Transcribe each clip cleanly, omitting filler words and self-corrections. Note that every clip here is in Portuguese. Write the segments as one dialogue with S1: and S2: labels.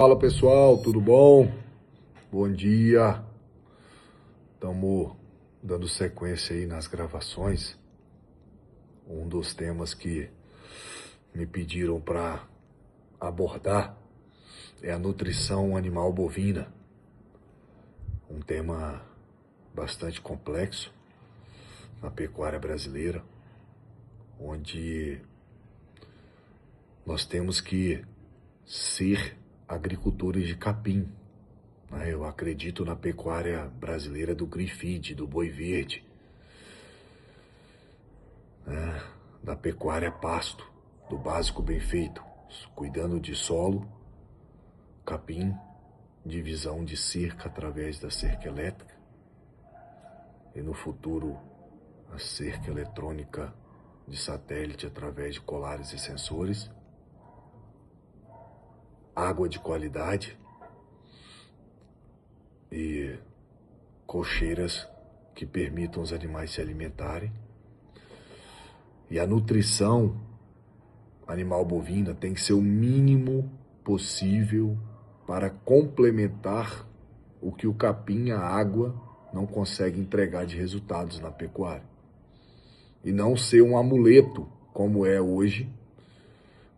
S1: Fala pessoal, tudo bom? Bom dia. Estamos dando sequência aí nas gravações. Um dos temas que me pediram para abordar é a nutrição animal bovina. Um tema bastante complexo na pecuária brasileira, onde nós temos que ser agricultores de capim. Eu acredito na pecuária brasileira do Grifide, do boi verde, da pecuária pasto, do básico bem feito, cuidando de solo, capim, divisão de cerca através da cerca elétrica e no futuro a cerca eletrônica de satélite através de colares e sensores, água de qualidade e cocheiras que permitam os animais se alimentarem. E a nutrição animal bovina tem que ser o mínimo possível para complementar o que o capim, a água, não consegue entregar de resultados na pecuária. E não ser um amuleto, como é hoje,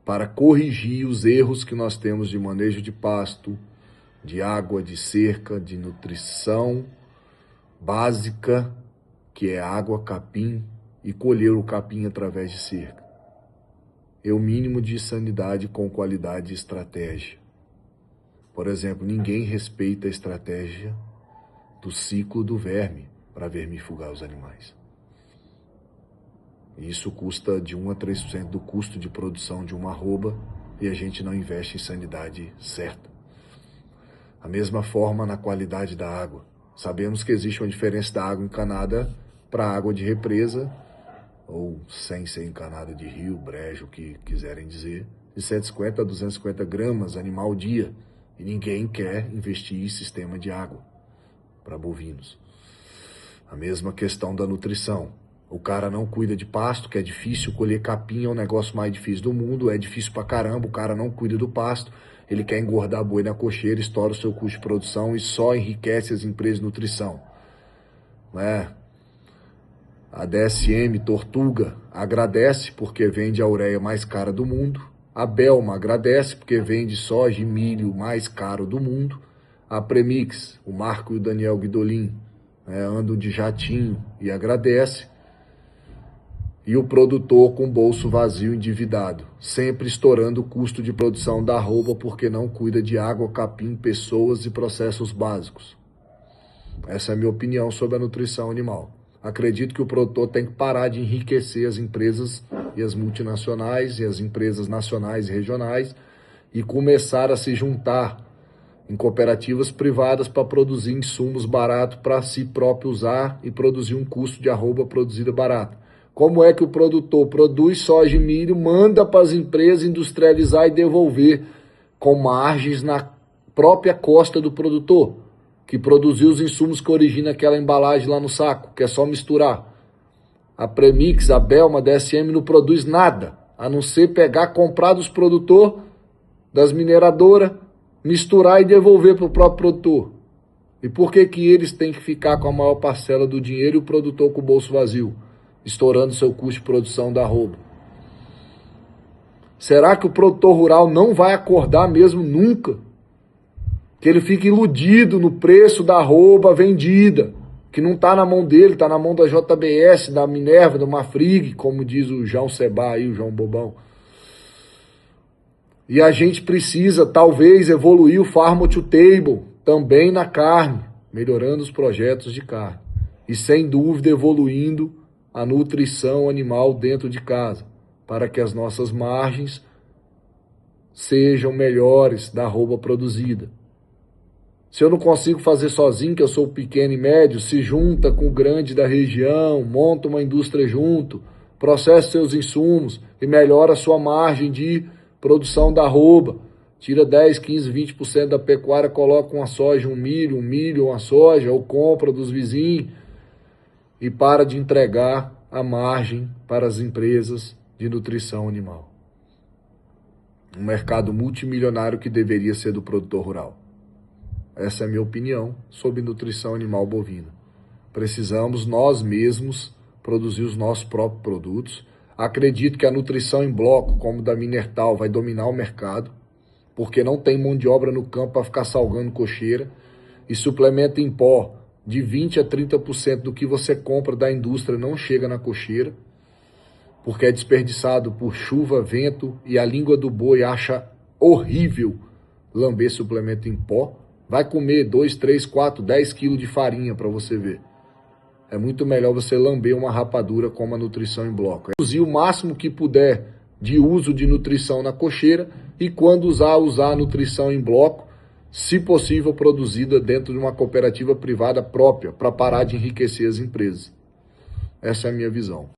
S1: para corrigir os erros que nós temos de manejo de pasto, de água, de cerca, de nutrição básica, que é água, capim, e colher o capim através de cerca. É o mínimo de sanidade com qualidade e estratégia. Por exemplo, ninguém respeita a estratégia do ciclo do verme para vermifugar os animais. Isso custa de 1 a 3% do custo de produção de uma arroba e a gente não investe em sanidade certa. A mesma forma na qualidade da água. Sabemos que existe uma diferença da água encanada para água de represa, ou sem ser encanada de rio, brejo, o que quiserem dizer, de 150 a 250 gramas animal dia. E ninguém quer investir em sistema de água para bovinos. A mesma questão da nutrição. O cara não cuida de pasto, que é difícil, colher capim é o negócio mais difícil do mundo, é difícil pra caramba, o cara não cuida do pasto, ele quer engordar boi na cocheira, estoura o seu custo de produção e só enriquece as empresas de nutrição. A DSM Tortuga agradece porque vende a ureia mais cara do mundo, a Belma agradece porque vende soja e milho mais caro do mundo, a Premix, o Marco e o Daniel Guidolin, andam de jatinho e agradece. E o produtor com o bolso vazio endividado, sempre estourando o custo de produção da arroba porque não cuida de água, capim, pessoas e processos básicos. Essa é a minha opinião sobre a nutrição animal. Acredito que o produtor tem que parar de enriquecer as empresas e as multinacionais e as empresas nacionais e regionais e começar a se juntar em cooperativas privadas para produzir insumos baratos para si próprio usar e produzir um custo de arroba produzida barato. Como é que o produtor produz soja e milho, manda para as empresas industrializar e devolver com margens na própria costa do produtor, que produziu os insumos que originam aquela embalagem lá no saco, que é só misturar. A Premix, a Belma, a DSM não produz nada, a não ser pegar, comprar dos produtores, das mineradoras, misturar e devolver para o próprio produtor. E por que eles têm que ficar com a maior parcela do dinheiro e o produtor com o bolso vazio? Estourando seu custo de produção da arroba. Será que o produtor rural não vai acordar mesmo nunca? Que ele fica iludido no preço da arroba vendida, que não está na mão dele, está na mão da JBS, da Minerva, do Mafrig, como diz o João Sebá aí, o João Bobão. E a gente precisa, talvez, evoluir o Farm to Table, também na carne, melhorando os projetos de carne. E, sem dúvida, evoluindo a nutrição animal dentro de casa, para que as nossas margens sejam melhores da arroba produzida. Se eu não consigo fazer sozinho, que eu sou pequeno e médio, se junta com o grande da região, monta uma indústria junto, processa seus insumos e melhora a sua margem de produção da arroba. Tira 10, 15, 20% da pecuária, coloca uma soja, um milho, uma soja, ou compra dos vizinhos, e para de entregar a margem para as empresas de nutrição animal. Um mercado multimilionário que deveria ser do produtor rural. Essa é a minha opinião sobre nutrição animal bovina. Precisamos nós mesmos produzir os nossos próprios produtos. Acredito que a nutrição em bloco, como da Minertal, vai dominar o mercado, porque não tem mão de obra no campo para ficar salgando cocheira, e suplemento em pó de 20% a 30% do que você compra da indústria não chega na cocheira, porque é desperdiçado por chuva, vento, e a língua do boi acha horrível lamber suplemento em pó. Vai comer 2, 3, 4, 10 quilos de farinha para você ver. É muito melhor você lamber uma rapadura com a nutrição em bloco. Reduzir o máximo que puder de uso de nutrição na cocheira e quando usar a nutrição em bloco, se possível produzida dentro de uma cooperativa privada própria, para parar de enriquecer as empresas. Essa é a minha visão.